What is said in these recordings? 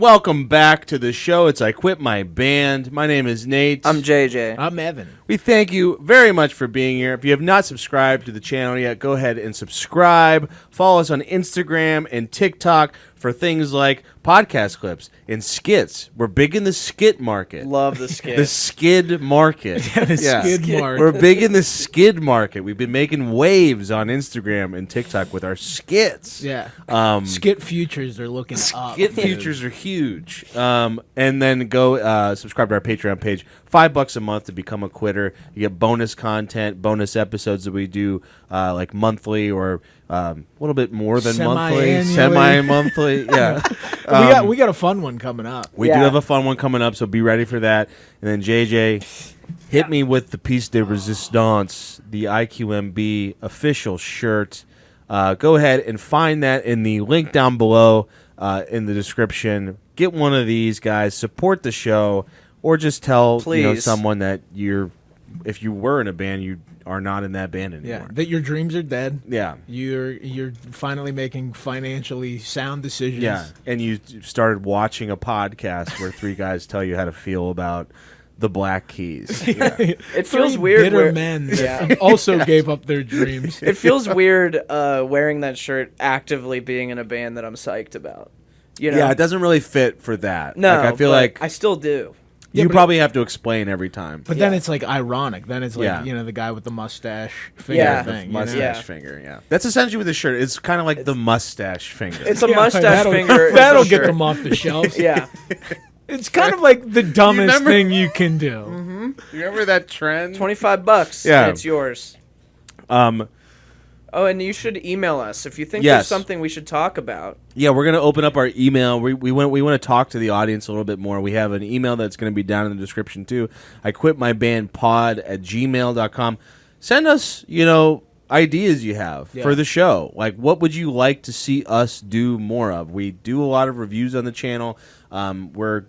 Welcome back to the show. It's I Quit My Band. My name is Nate. I'm JJ. I'm Evan. We thank you very much for being here. If you have not subscribed to the channel yet, go ahead and subscribe. Follow us on Instagram and TikTok for things like podcast clips and skits. We're big in the skit market. Love the skit. The skid market. Skid market. We're big in the skid market. We've been making waves on Instagram and TikTok with our skits. Yeah. Skit futures are looking up. Skit futures are huge. And then go subscribe to our Patreon page. $5 a month to become a quitter. You get bonus content, bonus episodes that we do like monthly or a little bit more than monthly, semi-monthly. Yeah. We got a fun one coming up. We do have a fun one coming up, so be ready for that. And then JJ, hit me with the piece de resistance, the IQMB official shirt. Go ahead and find that in the link down below in the description. Get one of these, guys. Support the show, or just tell someone that if you were in a band, you are not in that band anymore. Yeah, that your dreams are dead. Yeah. You're finally making financially sound decisions. Yeah, and you started watching a podcast where three guys tell you how to feel about the Black Keys. Yeah. It feels weird. Bitter men that also gave up their dreams. It feels weird wearing that shirt, actively being in a band that I'm psyched about. You know? Yeah, it doesn't really fit for that. No, I feel like I still do. You probably have to explain every time. But then it's like ironic. Then it's like, the guy with the mustache finger thing. Mustache finger, yeah. That's essentially what the shirt is. It's kind of like the mustache finger. It's a mustache finger. That'll get them off the shelves. Yeah. It's kind of like the dumbest thing you can do. Mm-hmm. You remember that trend? $25. Yeah. And it's yours. Oh, and you should email us if you think there's something we should talk about. Yeah, we're going to open up our email. We want to talk to the audience a little bit more. We have an email that's going to be down in the description too. I quit my band pod@gmail.com. Send us, ideas you have for the show. Like, what would you like to see us do more of? We do a lot of reviews on the channel. We're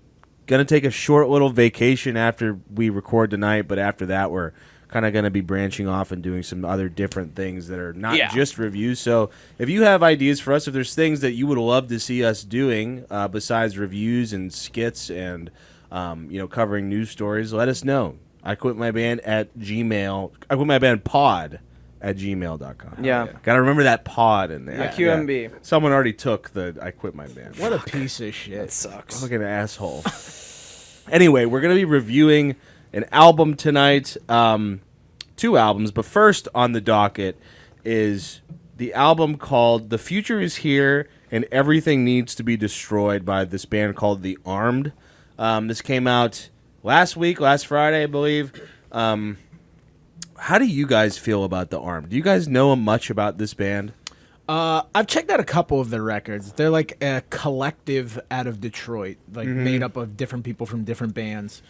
going to take a short little vacation after we record tonight, but after that we're kind of going to be branching off and doing some other different things that are not just reviews. So if you have ideas for us, if there's things that you would love to see us doing besides reviews and skits and covering news stories, let us know. I quit my band at Gmail. I quit my band pod@gmail.com. Yeah. Gotta remember that pod in there. QMB. Yeah. Someone already took the I quit my band. What a piece of shit. That sucks. Fucking asshole. Anyway, we're gonna be reviewing an album tonight, 2 albums, but first on the docket is the album called The Future Is Here and Everything Needs to Be Destroyed by this band called The Armed. This came out last Friday, I believe. How do you guys feel about The Armed? Do you guys know much about this band? I've checked out a couple of their records. They're like a collective out of Detroit, like made up of different people from different bands.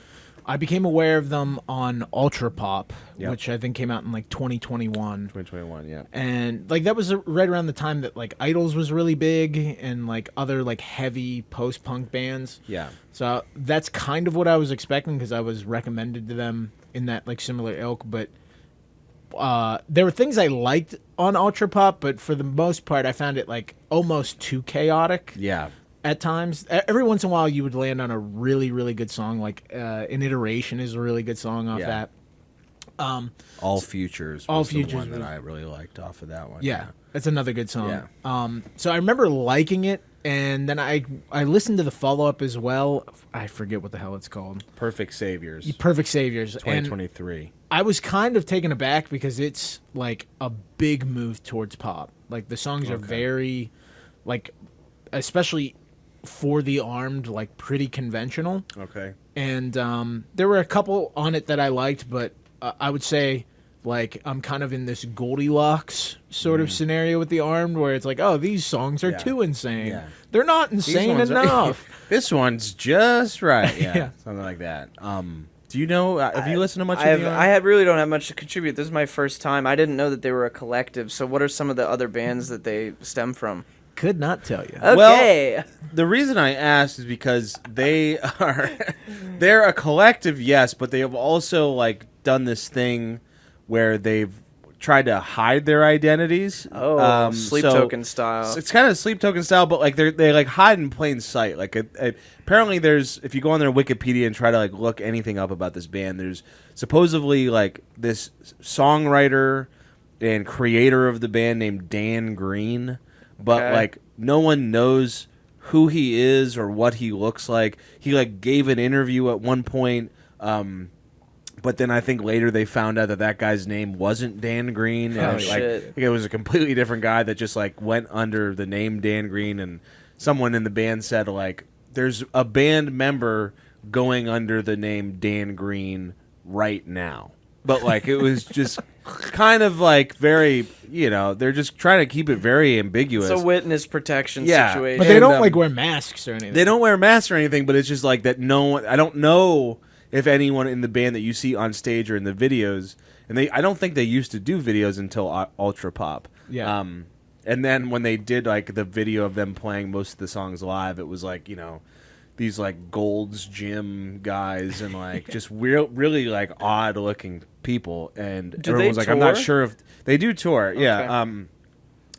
I became aware of them on Ultrapop, which I think came out in like 2021. 2021, yeah. And like that was right around the time that like Idols was really big and like other like heavy post-punk bands. Yeah. So that's kind of what I was expecting because I was recommended to them in that like similar ilk. But there were things I liked on Ultrapop, but for the most part, I found it like almost too chaotic. Yeah. At times, every once in a while, you would land on a really, really good song. Like An Iteration is a really good song off that. All Futures was the one that I really liked off of that one. Yeah, that's another good song. Yeah. So I remember liking it, and then I listened to the follow-up as well. I forget what the hell it's called. Perfect Saviors. Perfect Saviors. 2023. And I was kind of taken aback because it's like a big move towards pop. Like the songs are very, like, especially for The Armed, like pretty conventional. Okay. And there were a couple on it that I liked, but I would say like I'm kind of in this Goldilocks sort of scenario with The Armed where it's like, oh, these songs are too insane. Yeah. They're not insane enough. This one's just right. Yeah. Something like that. Do you know, have you listened to much of The Armed? I really don't have much to contribute. This is my first time. I didn't know that they were a collective. So what are some of the other bands that they stem from? Could not tell you. Okay. Well, the reason I asked is because they're a collective, yes, but they have also like done this thing where they've tried to hide their identities. Oh, Sleep Token style. So it's kind of Sleep Token style, but like they like hide in plain sight. Like apparently there's, if you go on their Wikipedia and try to like look anything up about this band, there's supposedly like this songwriter and creator of the band named Dan Greene, but like no one knows who he is or what he looks like. He like gave an interview at one point, but then I think later they found out that guy's name wasn't Dan Greene. Oh, And shit. it was a completely different guy that just like went under the name Dan Greene, and someone in the band said like there's a band member going under the name Dan Greene right now. But like it was just kind of like very, they're just trying to keep it very ambiguous. It's a witness protection Yeah, situation. But they And, don't like wear masks or anything. They don't wear masks or anything, but it's just like that. No one, I don't know if anyone in the band that you see on stage or in the videos, and I don't think they used to do videos until Ultrapop. Yeah. And then when they did like the video of them playing most of the songs live, it was like, these like Gold's Gym guys and like just really like odd looking people. And Do everyone they was like, I'm not tour? sure if they do tour. Yeah. Okay.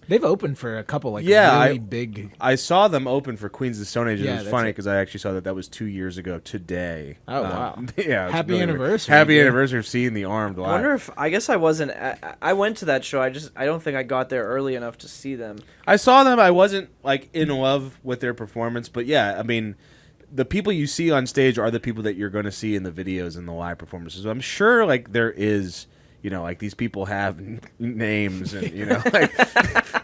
They've opened for a couple like Yeah, really big. I saw them open for Queens of the Stone Age. And Yeah, it was that's funny it. because I actually saw that was 2 years ago today. Oh, wow. Yeah, it was Happy really anniversary, Happy dude. anniversary of seeing the Armed live. I wonder if I guess I wasn't. I went to that show. I don't think I got there early enough to see them. I saw them. I wasn't like in love with their performance, but yeah, I mean, the people you see on stage are the people that you're going to see in the videos and the live performances. So I'm sure like there is, like these people have names and like,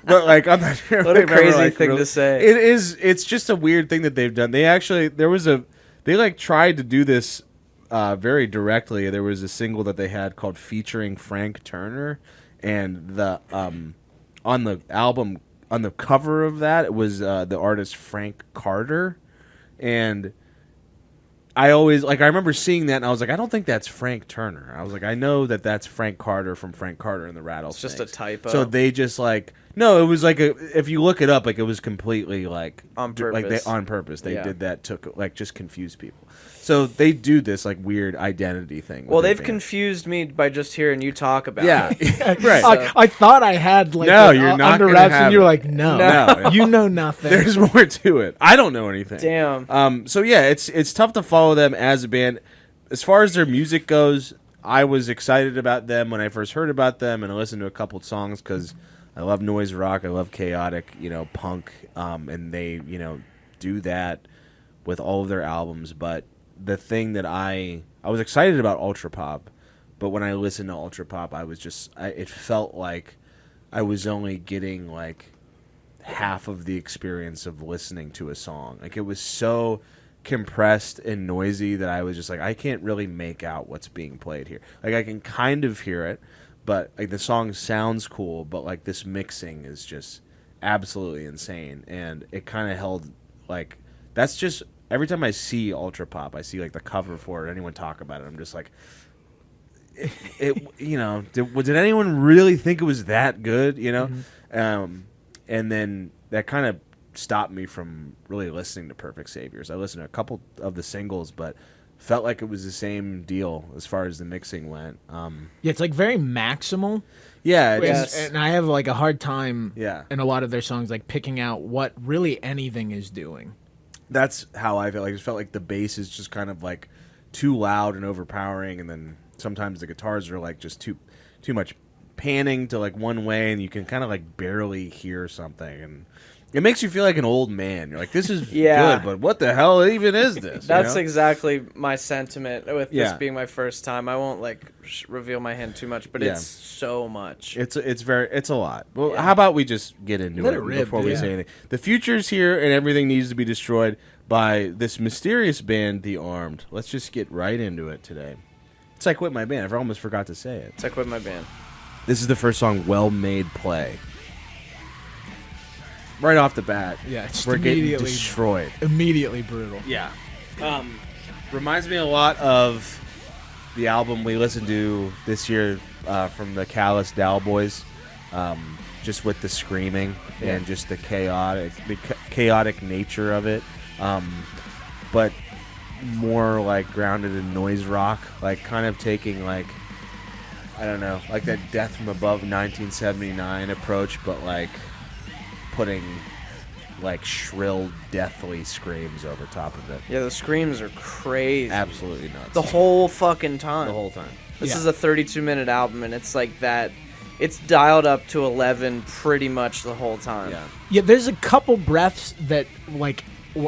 but like I'm not sure. What if a they've ever, crazy like, thing really- to say. It is. It's just a weird thing that they've done. They actually they like tried to do this very directly. There was a single that they had called featuring Frank Turner, and the on the album, on the cover of that, it was the artist Frank Carter. And I remember seeing that, and I was like, I don't think that's Frank Turner. I was like, I know that that's Frank Carter from Frank Carter and the Rattlesnakes. It's just a typo. So they just like, no, it was like if you look it up, like it was completely like On like purpose. on purpose. They Yeah. did that to like just confuse people. So they do this like weird identity thing. Well, with their they've band. confused me by just hearing you talk about Yeah, it. right. I thought I had like No, it, you're not under gonna wraps, have and you were it. like, no, No. you know nothing. There's more to it. I don't know anything. Damn. So yeah, it's tough to follow them as a band. As far as their music goes, I was excited about them when I first heard about them, and I listened to a couple of songs because I love noise rock, I love chaotic, punk, and they, do that with all of their albums. But the thing that I was excited about Ultrapop, but when I listened to Ultrapop, I was just, it felt like I was only getting like half of the experience of listening to a song. Like it was so compressed and noisy that I was just like, I can't really make out what's being played here. Like I can kind of hear it, but like the song sounds cool, but like this mixing is just absolutely insane. And it kind of held like, that's just every time I see Ultrapop, I see like the cover for it, anyone talk about it, I'm just like, did anyone really think it was that good? And then that kind of stopped me from really listening to Perfect Saviors. I listened to a couple of the singles, but felt like it was the same deal as far as the mixing went. Yeah, it's like very maximal. Yeah, And- Yes. And I have like a hard time Yeah. in a lot of their songs like picking out what really anything is doing. that's how I felt. Like it felt like the bass is just kind of like too loud and overpowering, and then sometimes the guitars are like just too much panning to like one way, and you can kind of like barely hear something, and it makes you feel like an old man. You're like, this is Yeah. good, but what the hell even is this? That's exactly my sentiment with this Yeah. being my first time. I won't like reveal my hand too much, but Yeah. it's so much. It's a lot. Well, Yeah. how about we just get into Let it it rip, before we dude. say anything? The future's here, and everything needs to be destroyed by this mysterious band, The Armed. Let's just get right into it today. It's like Quit My Band. I almost forgot to say it. It's like with my band. This is the first song, Well Made Play. Right off the bat, Yeah, it's we're getting immediately- destroyed. Immediately brutal. Yeah. Reminds me a lot of the album we listened to this year from the Callous Dow Boys, just with the screaming and just the chaotic nature of it, but more like grounded in noise rock, like kind of taking like I don't know, like that Death from Above 1979 approach, but like putting like shrill, deathly screams over top of it. Yeah, the screams are crazy. Absolutely nuts. The whole fucking time. The whole time. This is a 32-minute album, and it's like that. It's dialed up to 11 pretty much the whole time. Yeah. Yeah, there's a couple breaths that like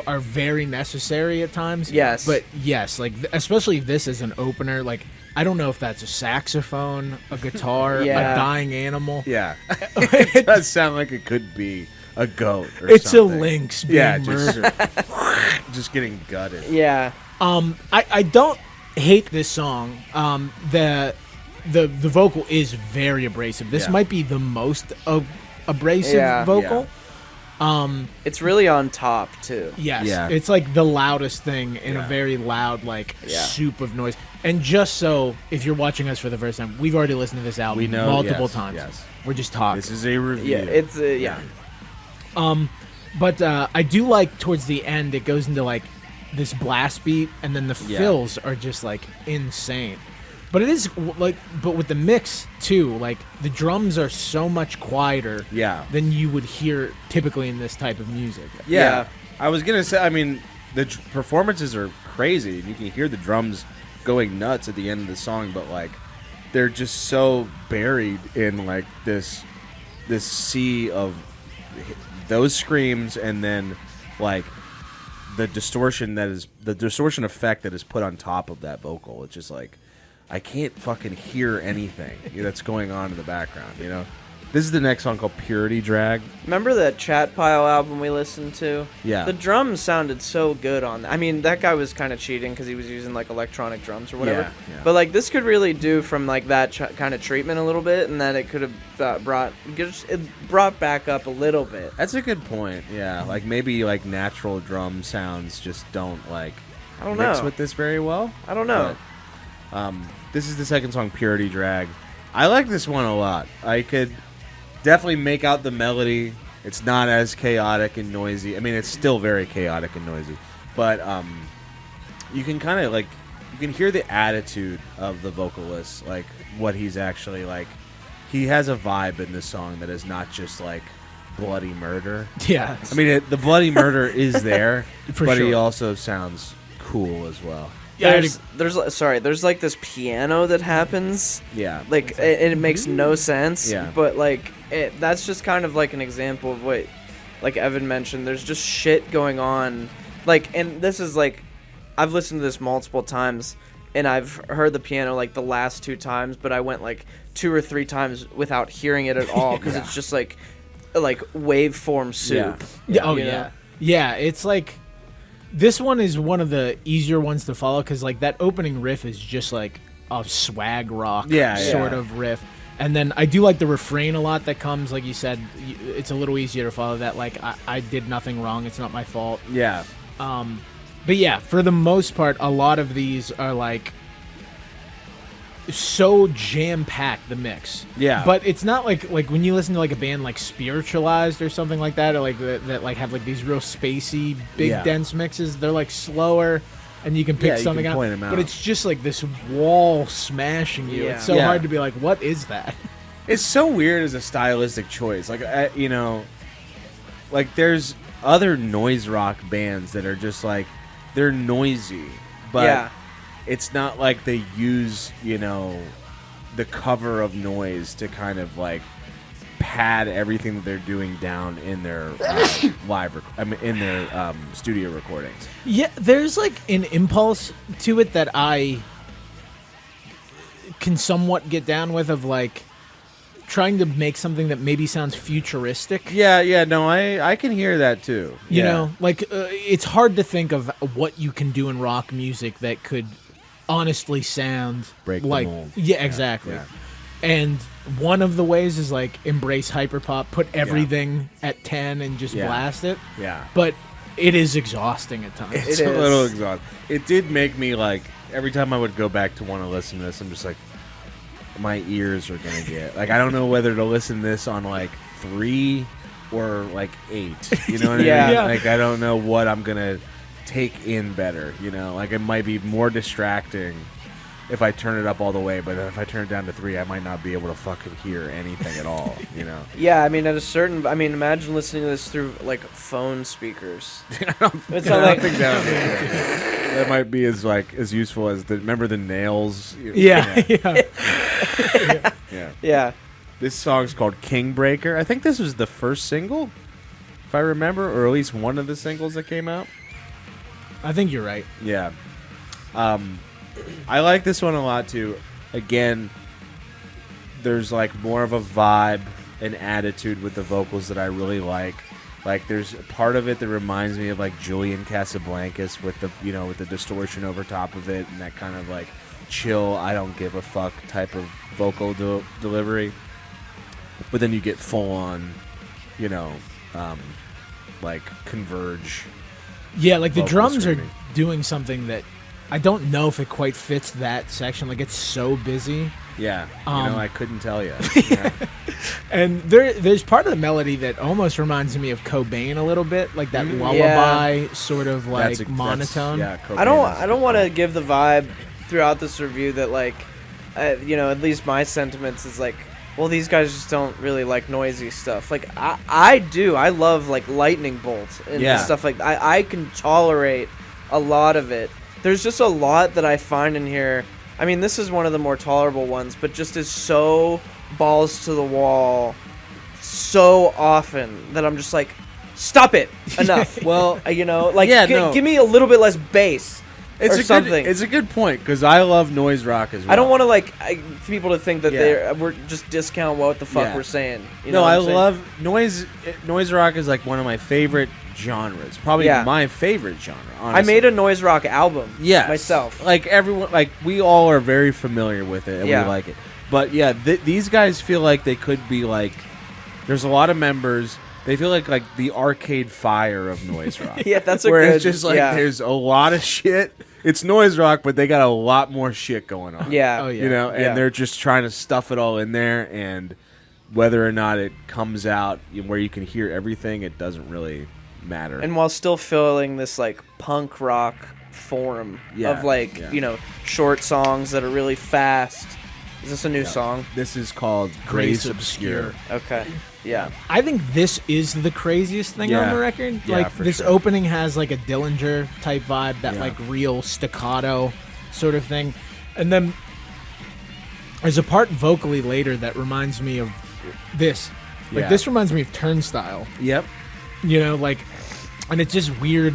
are very necessary at times. Yes. But yes, like especially this as an opener, like I don't know if that's a saxophone, a guitar, Yeah. a dying animal. Yeah. It does sound like it could be a goat or It's something. a lynx being Yeah, murdered. just getting gutted. Yeah. I don't hate this song. The vocal is very abrasive. This Yeah. might be the most abrasive Yeah. vocal. It's really on top, too. Yes, Yeah. it's like the loudest thing in Yeah. a very loud, like, Yeah. soup of noise. And just so, if you're watching us for the first time, we've already listened to this album We know, multiple yes, times. yes. We're just talking. This is a review. Yeah, it's, yeah. But I do like towards the end, it goes into, like, this blast beat, and then the Yeah. fills are just, like, insane. But it is, like, but with the mix, too, like, the drums are so much quieter Yeah. than you would hear typically in this type of music. Yeah. Yeah. I was going to say, I mean, the performances are crazy, and you can hear the drums going nuts at the end of the song, but, like, they're just so buried in, like, this sea of those screams and then, like, the distortion effect that is put on top of that vocal. It's just like, I can't fucking hear anything that's going on in the background, you know? This is the next song called Purity Drag. Remember that Chat Pile album we listened to? Yeah. The drums sounded so good on that. I mean, that guy was kind of cheating because he was using, like, electronic drums or whatever. Yeah. But, like, this could really do from, like, that kind of treatment a little bit, and that it could have brought back up a little bit. That's a good point, yeah. Like, maybe, like, natural drum sounds just don't, like, I don't mix know. with this very well. I don't know. But, this is the second song, Purity Drag. I like this one a lot. I could definitely make out the melody. It's not as chaotic and noisy. I mean, it's still very chaotic and noisy. But you can kind of, like, you can hear the attitude of the vocalist, like, what he's actually, like. He has a vibe in this song that is not just, like, bloody murder. Yeah. I mean, the bloody murder is there, For but he sure. also sounds cool as well. Yeah, There's like this piano that happens. Yeah. Like, and it makes no sense. Yeah. But, like, that's just kind of like an example of what, like Evan mentioned. There's just shit going on. Like, and this is like, I've listened to this multiple times, and I've heard the piano like the last 2 times, but I went like 2 or 3 times without hearing it at all because it's just like waveform soup. Yeah. Oh, you know? yeah. Yeah, it's like this one is one of the easier ones to follow because like that opening riff is just like a swag rock sort of riff. And then I do like the refrain a lot that comes, like you said, it's a little easier to follow that. Like, I did nothing wrong. It's not my fault. Yeah. But yeah, for the most part, a lot of these are like so jam-packed, the mix. Yeah. But it's not like when you listen to like a band like Spiritualized or something like that, or like that like have like these real spacey, big dense mixes. They're like slower, and you can pick Yeah, you something can point 'em out. But it's just like this wall smashing you. Yeah. It's so Yeah. hard to be like, what is that? It's so weird as a stylistic choice. Like, you know, like there's other noise rock bands that are just like, they're noisy, but Yeah. it's not like they use, you know, the cover of noise to kind of like pad everything that they're doing down in their in their studio recordings. Yeah, there's like an impulse to it that I can somewhat get down with, of like trying to make something that maybe sounds futuristic. Yeah, no, I can hear that too. You know, like it's hard to think of what you can do in rock music that could honestly sound Break the like mold. Yeah, exactly. Yeah. And one of the ways is like embrace hyperpop, put everything at 10 and just Yeah. blast it. Yeah. But it is exhausting at times. It's It a is. little exhausting. It did make me like, every time I would go back to want to listen to this, I'm just like, my ears are gonna get like, I don't know whether to listen to this on like 3 or like 8. You know what Yeah. I mean? Yeah. Like, I don't know what I'm gonna take in better. You know, like it might be more distracting if I turn it up all the way, but if I turn it down to 3, I might not be able to fucking hear anything at all, you know? Yeah, I mean, imagine listening to this through, like, phone speakers. I don't think that might be as useful as remember the nails? Yeah. Yeah. This song's called Kingbreaker. I think this was the first single, if I remember, or at least one of the singles that came out. I think you're right. Yeah. I like this one a lot too. Again, there's like more of a vibe and attitude with the vocals that I really like. Like there's a part of it that reminds me of like Julian Casablancas with the distortion over top of it and that kind of like chill, I don't give a fuck type of vocal delivery. But then you get full on, like Converge. Yeah, like the drums screaming. are doing something that I don't know if it quite fits that section. Like it's so busy. Yeah, I couldn't tell you. And there's part of the melody that almost reminds me of Cobain a little bit, like that lullaby sort of like monotone. I don't want to give the vibe throughout this review that like, at least my sentiments is like, well, these guys just don't really like noisy stuff. Like I do. I love like lightning bolts and stuff like that. I can tolerate a lot of it. There's just a lot that I find in here. I mean, this is one of the more tolerable ones, but just is so balls to the wall so often that I'm just like, stop it, enough. Well, give me a little bit less bass. It's a good point because I love noise rock as well. I don't want to people to think that we're just discount what the fuck we're saying. I love noise. Noise rock is like one of my favorite genres, probably my favorite genre. Honestly. I made a noise rock album myself. Like everyone, like we all are very familiar with it and we like it. But these guys feel like they could be like. There's a lot of members. They feel like the Arcade Fire of noise rock. Yeah, that's where it's just like there's a lot of shit. It's noise rock, but they got a lot more shit going on. Yeah, and they're just trying to stuff it all in there, and whether or not it comes out where you can hear everything, it doesn't really matter. And while still filling this like punk rock form of short songs that are really fast. Is this a new song? This is called Grace Obscure. Okay. Yeah. I think this is the craziest thing on the record. Like this opening has like a Dillinger type vibe, that like real staccato sort of thing. And then there's a part vocally later that reminds me of this. Like this reminds me of Turnstile. Yep. And it's just weird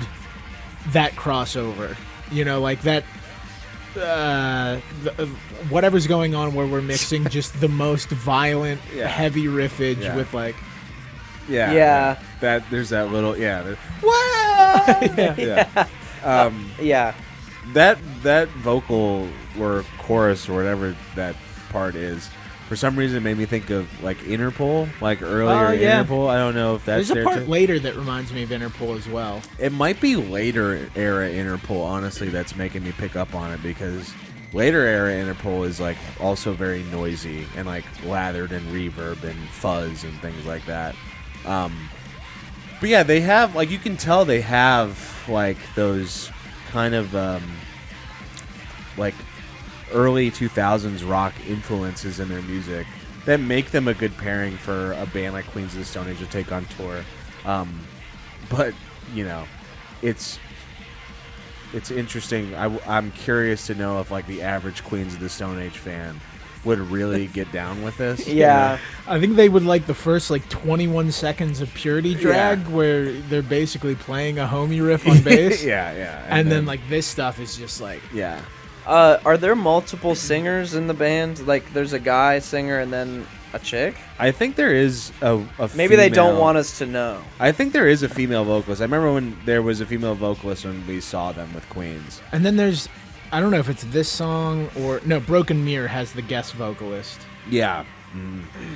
that crossover. Like that whatever's going on where we're mixing just the most violent heavy riffage with like that there's that little that vocal or chorus or whatever that part is for some reason it made me think of like Interpol, like earlier Interpol. I don't know if that's there's a part later that reminds me of Interpol as well. It might be later era Interpol, honestly, that's making me pick up on it because later era Interpol is like also very noisy and like lathered in reverb and fuzz and things like that. But yeah, they have like you can tell they have like those kind of like early 2000s rock influences in their music that make them a good pairing for a band like Queens of the Stone Age to take on tour. But it's interesting. I'm curious to know if like the average Queens of the Stone Age fan would really get down with this. I think they would like the first like 21 seconds of Purity Drag where they're basically playing a homie riff on bass. And then like this stuff is just like are there multiple singers in the band? Like there's a guy singer and then a chick? I think there is a maybe they don't want us to know. I think there is a female vocalist. I remember when there was a female vocalist when we saw them with Queens. And then there's, I don't know if it's this song or no, Broken Mirror has the guest vocalist. Yeah.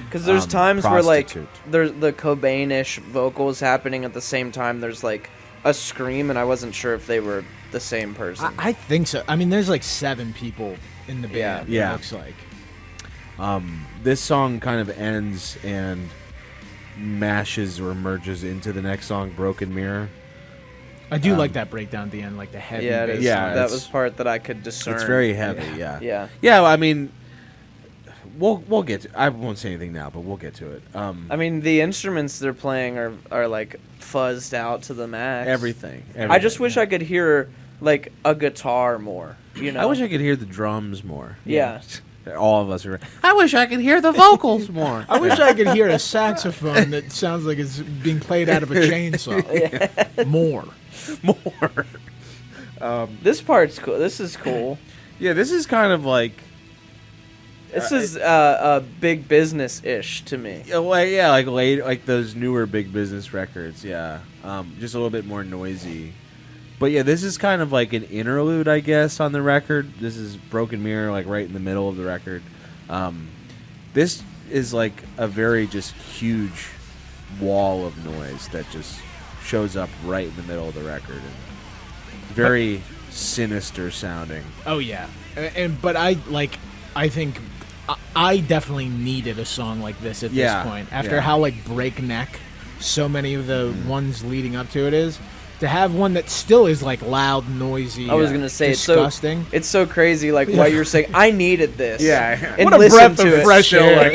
Because there's times where like there's the Cobain-ish vocals happening at the same time. There's like a scream, and I wasn't sure if they were the same person. I think so. I mean, there's like 7 people in the band. It looks like. This song kind of ends and mashes or merges into the next song, Broken Mirror. I do like that breakdown at the end, like the heavy Yeah, it bass is. Yeah, That it's- was part that I could discern. It's very heavy. Yeah. Yeah. Yeah. I mean, we'll get to. I won't say anything now, but we'll get to it. I mean, the instruments they're playing are like fuzzed out to the max. Everything. I just wish I could hear like a guitar more. You know. I wish I could hear the drums more. Yeah. All of us are. I wish I could hear the vocals more. I wish I could hear a saxophone that sounds like it's being played out of a chainsaw. More. This part's cool. This is cool. Yeah, this is kind of like. This is a big business ish to me. Like late, like those newer big business records. Yeah, just a little bit more noisy. But yeah, this is kind of like an interlude, I guess, on the record. This is Broken Mirror, like right in the middle of the record. This is like a very just huge wall of noise that just shows up right in the middle of the record. And very sinister sounding. Oh yeah, but I think I definitely needed a song like this at this point. After how like breakneck so many of the ones leading up to it is, to have one that still is like loud, noisy. I was gonna say disgusting. It's so crazy. Like what you're saying, I needed this. Yeah. And What a listen breath to of it. fresh air.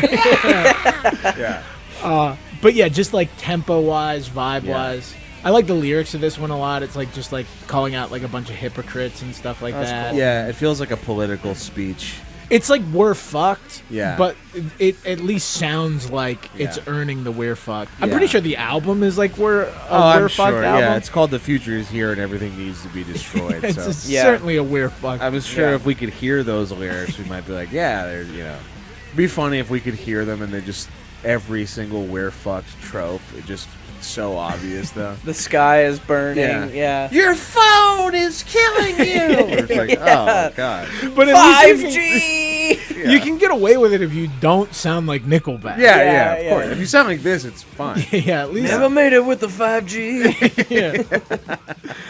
Yeah. But yeah, just like tempo wise, vibe wise. I like the lyrics of this one a lot. It's like just like calling out like a bunch of hypocrites and stuff like That's that. cool. Yeah, it feels like a political speech. It's like we're fucked. Yeah. But it at least sounds like it's Yeah. earning the we're fucked. I'm Yeah. pretty sure the album is like we're I'm fucked sure. album. Yeah, it's called "The Future Is Here and Everything Needs to Be Destroyed." It's So certainly a we're fucked. I was sure Yeah. if we could hear those lyrics, we might be like, "Yeah, they're It'd be funny if we could hear them and they just every single "we're fucked" trope. It just so obvious though. The sky is burning. Yeah. Your phone is killing you. It's like, oh god. But at least 5G. you can get away with it if you don't sound like Nickelback. Yeah, of yeah. course. If you sound like this, it's fine. Yeah, at least Never made it with the 5G. yeah.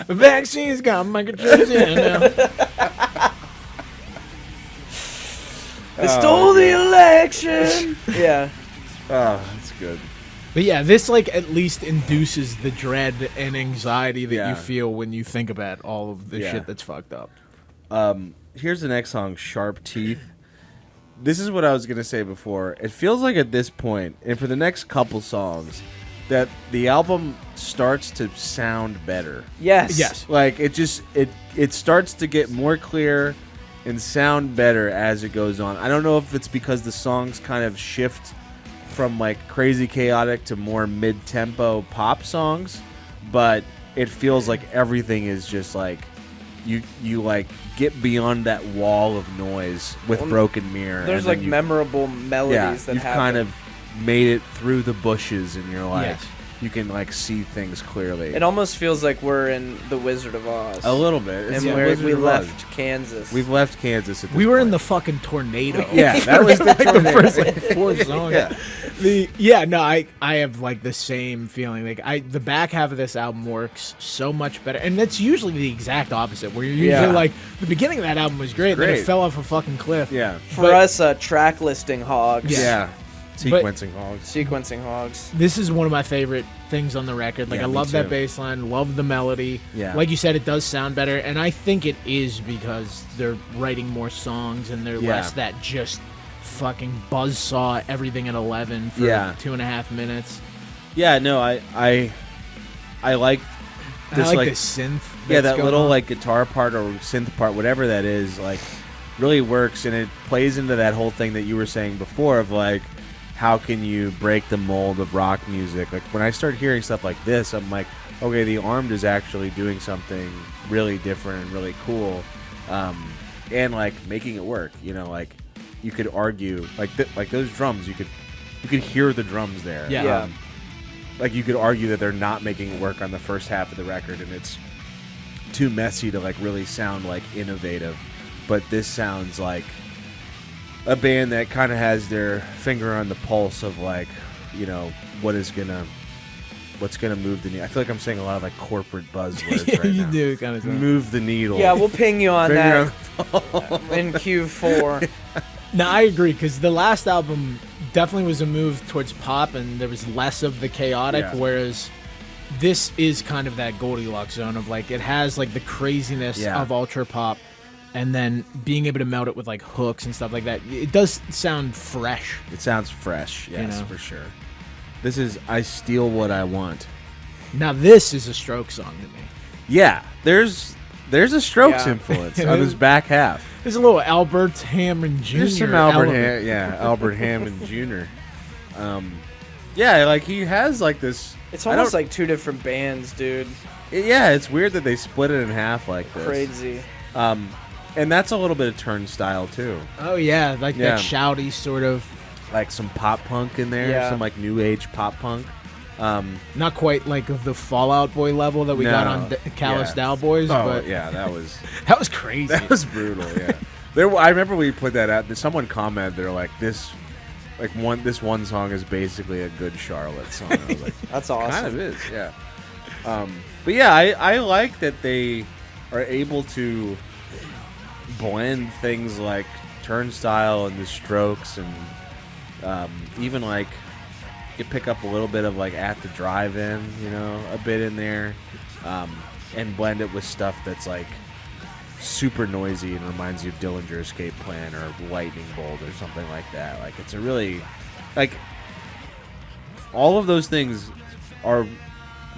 The vaccine's got microchips in now. They stole the election. Yeah. Oh, that's good. But yeah, this like at least induces the dread and anxiety that Yeah. you feel when you think about all of the Yeah. shit that's fucked up. Here's the next song, "Sharp Teeth." This is what I was gonna say before. It feels like at this point, and for the next couple songs, that the album starts to sound better. Yes. Yes. Like it starts to get more clear and sound better as it goes on. I don't know if it's because the songs kind of shift from like crazy chaotic to more mid-tempo pop songs, but it feels like everything is just like you like get beyond that wall of noise with Well, Broken Mirror. There's and then like you- memorable melodies that you've happen. kind of made it through the bushes and you're like Yes. you can like see things clearly. It almost feels like we're in the Wizard of Oz. A little bit. And It's where Wizard we of Oz. left Kansas. We've left Kansas at this We were in point. the fucking tornado. Yeah, that was the like tornado. the first like 4 songs. Yeah. I have like the same feeling. Like the back half of this album works so much better, and that's usually the exact opposite. Where you're usually Yeah. like the beginning of that album was great, then great. it fell off a fucking cliff. Yeah. For but- us, track listing hogs. Yeah. Sequencing hogs. Sequencing hogs. This is one of my favorite things on the record. Like Yeah, I me love that too. bass line, love the melody. Yeah. Like you said, it does sound better, and I think it is because they're writing more songs and they're Yeah. less that just fucking buzzsaw everything at 11 for Yeah. 2.5 minutes. Yeah, no, I like And this I like like the synth. yeah, that's that going little on. like guitar part or synth part, whatever that is, like really works and it plays into that whole thing that you were saying before of like how can you break the mold of rock music? Like when I start hearing stuff like this, I'm like, okay, the Armed is actually doing something really different and really cool, and like making it work. You know, like you could argue like like those drums, you could hear the drums there. Yeah. Yeah. Like you could argue that they're not making it work on the first half of the record, and it's too messy to like really sound like innovative. But this sounds like a band that kind of has their finger on the pulse of like, you know, what's gonna move the needle. I feel like I'm saying a lot of like corporate buzzwords Yeah, right you now. do kind of thing. Move the needle. Yeah, we'll ping you on Finger that in Q4. No, I agree because the last album definitely was a move towards pop, and there was less of the chaotic. Yeah. Whereas this is kind of that Goldilocks zone of like it has like the craziness of Ultrapop, and then being able to melt it with like hooks and stuff like that. It does sound fresh. It sounds fresh, yes, You know? for sure. This is I Steal What I Want. Now this is a Strokes song to me. Yeah, there's a Strokes Yeah. influence on his back half. There's a little Albert Hammond Jr. There's some Albert element. Albert Hammond Jr. Yeah, like he has like this. It's almost like two different bands, dude. Yeah, it's weird that they split it in half like this. Crazy. And that's a little bit of Turnstile too. Oh yeah, like that shouty sort of. Like some pop punk in there, Yeah. some like new age pop punk. Not quite like the Fall Out Boy level that we got on Callous Dow Boys, but yeah, that was that was crazy. that was brutal. Yeah, I remember we put that out. Someone commented, they're like, this one song is basically a Good Charlotte song. I was like, That's awesome. kind of is, yeah. But yeah, I like that they are able to blend things like Turnstile and the Strokes, and even like you pick up a little bit of like At the Drive-In, you know, a bit in there, and blend it with stuff that's like super noisy and reminds you of Dillinger Escape Plan or Lightning Bolt or something like that. Like it's a really like all of those things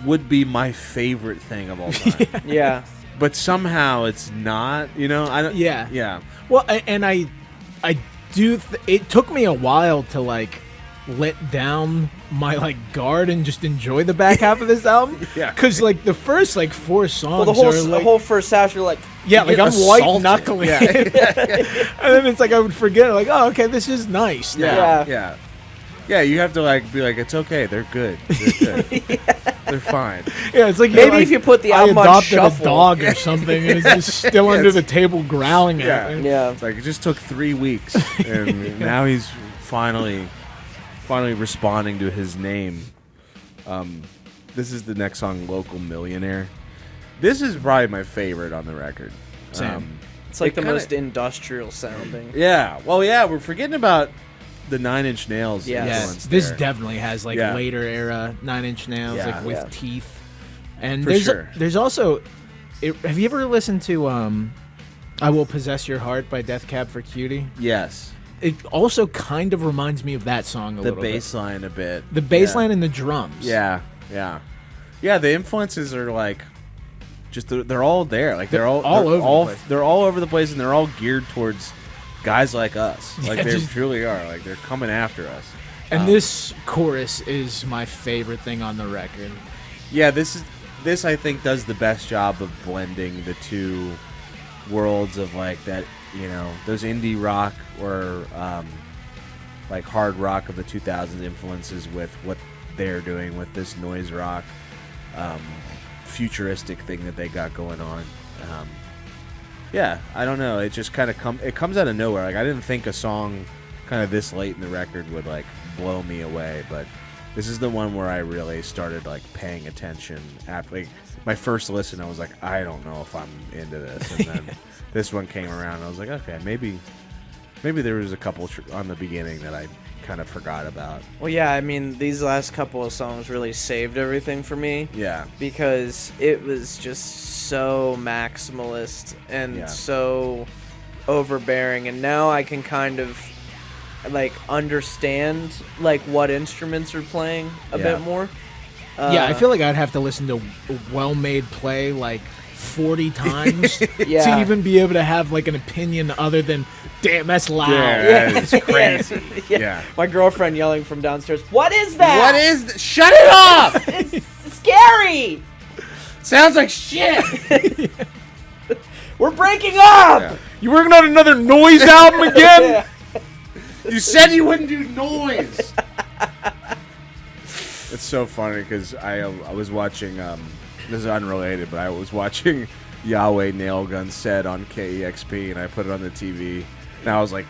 would be my favorite thing of all time. Yeah. But somehow it's not, you know. I don't. Yeah. Yeah. Well, and I do. It took me a while to like let down my like guard and just enjoy the back half of this album. Yeah. Because like the first like 4 songs Well, are like the whole first half, you're like, yeah, like get I'm white assaulted. knuckling Yeah. it, and then it's like I would forget like, oh, okay, this is nice. now. Yeah. Yeah. Yeah. You have to like be like, it's okay. They're good. They're good. They're fine. Yeah, it's like maybe like, if you put the I album on adopted shuffle. a dog or something, and it's just still under the table growling at me. Yeah. It's like it just took 3 weeks, and now he's finally responding to his name. This is the next song, Local Millionaire. This is probably my favorite on the record. Same. It's like it the kinda- most industrial sounding. Yeah. Well, yeah, we're forgetting about the 9 Inch Nails Yes. Yeah, influence this there. definitely has like Yeah. later era 9 Inch Nails, Yeah. like with Yeah. teeth. And For there's sure. there's also, have you ever listened to "I Will Possess Your Heart" by Death Cab for Cutie? Yes. It also kind of reminds me of that song a The little bass line a bit. bit. The bass line and the drums. Yeah. Yeah. Yeah, the influences are like just they're all there. Like they're all all they're over the all, place. They're all over the place, and they're all geared towards guys like us. Like Yeah, they just- truly are. Like they're coming after us. And this chorus is my favorite thing on the record. Yeah, this I think does the best job of blending the two worlds of like that, you know, those indie rock or like hard rock of the 2000s influences with what they're doing with this noise rock futuristic thing that they got going on. Yeah, I don't know. It just kind of comes out of nowhere. Like I didn't think a song kind of this late in the record would like blow me away, but this is the one where I really started like paying attention. After like my first listen, I was like, I don't know if I'm into this, and then this one came around, and I was like, okay, maybe there was a couple on the beginning that I kind of forgot about. Well, yeah, I mean, these last couple of songs really saved everything for me. Yeah, Because it was just so maximalist and Yeah. so overbearing, and now I can kind of like understand like what instruments are playing a Yeah. bit more. Yeah, I feel like I'd have to listen to a well-made play like 40 times Yeah. to even be able to have like an opinion other than, damn, that's loud. yeah, that is crazy. Yeah. My girlfriend yelling from downstairs, "What is that? What is? Shut it off! It's scary! Sounds like shit. We're breaking up!" Yeah. You working on another noise album again? Yeah. You said you wouldn't do noise. It's so funny because I was watching. This is unrelated, but I was watching Yahweh Nail Gun set on KEXP, and I put it on the TV. And I was like,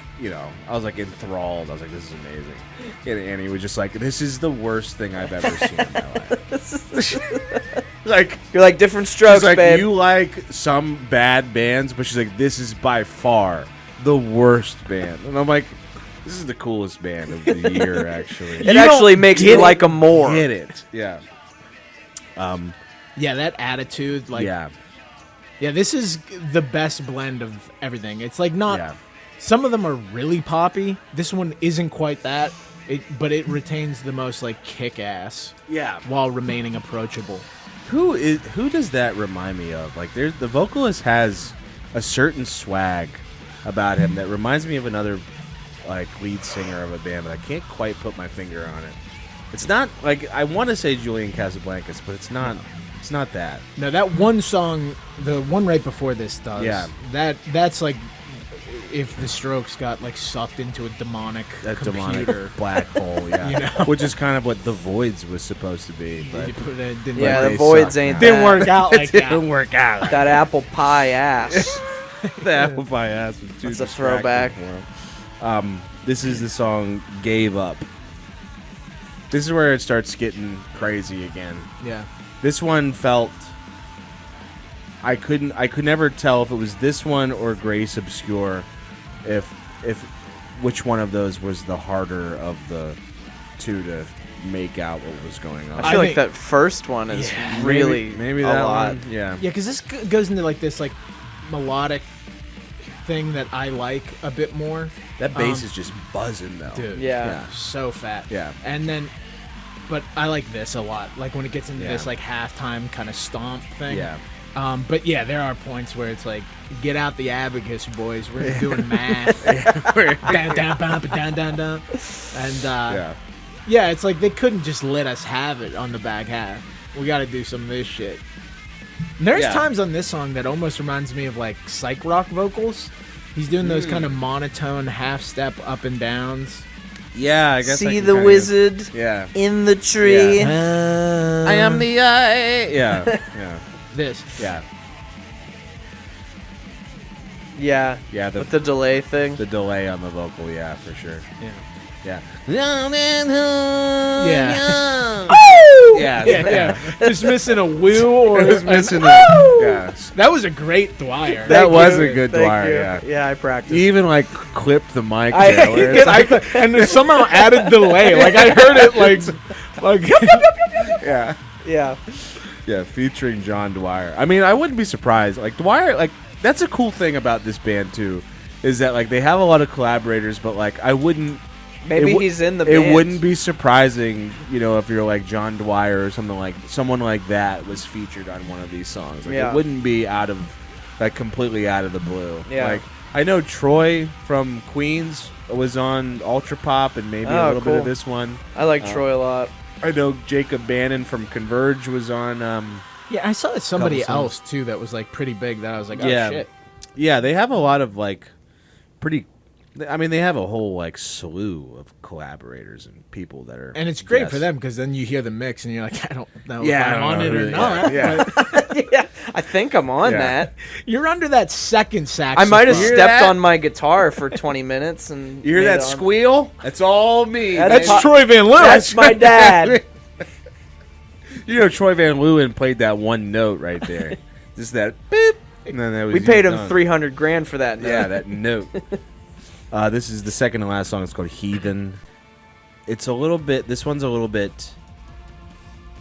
enthralled. I was like, this is amazing. And he was just like, this is the worst thing I've ever seen in my life. Like, You're like, different strokes, she's like, babe. you like some bad bands, but she's like, this is by far the worst band. And I'm like, this is the coolest band of the year, actually. It actually makes me like them more. Get it. Yeah. Yeah, that attitude, like, yeah, this is the best blend of everything. It's like not. yeah. Some of them are really poppy. This one isn't quite that. But it retains the most like kick-ass Yeah. while remaining approachable. Who does that remind me of? Like, the vocalist has a certain swag about him that reminds me of another like lead singer of a band, but I can't quite put my finger on it. It's not like I want to say Julian Casablancas, but it's not. It's not that. No, that one song, the one right before this does. Yeah. That's like if the Strokes got like sucked into a demonic computer. Demonic black hole, yeah. You know? Which is kind of what the Voids was supposed to be. But Yeah, they the Voids suck ain't now. didn't work out like It that. didn't work out. that apple pie ass. The apple pie ass was too It's a distracting throwback. for him. This is the song "Gave Up." This is where it starts getting crazy again. Yeah. This one felt. I could never tell if it was this one or Grace Obscure, if which one of those was the harder of the two to make out what was going on. I feel like think- that first one is really maybe a that lot. one. Yeah. Yeah, because this goes into like this like melodic thing that I like a bit more. That bass is just buzzing though. Dude. Yeah. So fat. Yeah. And then, but I like this a lot. Like when it gets into Yeah. this like halftime kind of stomp thing. Yeah. But yeah, there are points where it's like, get out the abacus, boys. We're doing math. Down, down, bump, down, down, down. And yeah, it's like they couldn't just let us have it on the back half. We got to do some of this shit. And there's Yeah. times on this song that almost reminds me of like psych rock vocals. He's doing those kind of monotone half step up and downs. Yeah, I guess. I See can the kinda- wizard Yeah. in the tree. I am the eye. Yeah. Yeah. This. Yeah. Yeah. Yeah. With the delay thing. The delay on the vocal, yeah, for sure. Yeah. Yeah. Yeah. Yeah. Yeah. Just missing a woo or It was missing a yeah. That was a great Dwyer. That Thank was you. a good Thank Dwyer, you. yeah. Yeah, I practiced. He even like clipped the mic I- there. where it's like- and then somehow added delay. Like I heard it like yeah. Yeah. Yeah, featuring John Dwyer. I mean, I wouldn't be surprised. Like Dwyer, like that's a cool thing about this band too, is that like they have a lot of collaborators, but like I wouldn't. Maybe it he's in the It band. wouldn't be surprising, you know, if you're like John Dwyer or something like someone like that was featured on one of these songs. Like Yeah. it wouldn't be out of like completely out of the blue. Yeah. Like I know Troy from Queens was on Ultrapop and maybe a Oh, little bit cool. of this one. I like Troy a lot. I know Jacob Bannon from Converge was on. Yeah, I saw somebody Couple else too that was like pretty big that I was like, oh Yeah. shit. Yeah, they have a lot of like pretty. I mean, they have a whole like slew of collaborators and people that are. And it's great just- for them because then you hear the mix and you're like, I don't know Yeah, if I I'm don't on know it who or they not. are. Yeah. but Yeah, I think I'm on Yeah. that. you're under that second I saxophone. might have You hear stepped that? on my guitar for 20 minutes and You hear made that it on. squeal? That's all me. That's That's Troy Van Leeuwen. That's my dad. You know, Troy Van Leeuwen played that one note right there. Just that beep. And then that was We paid him done. $300,000 for that. Yeah, note. that note. This is the second and last song. It's called Heathen. It's a little bit. This one's a little bit.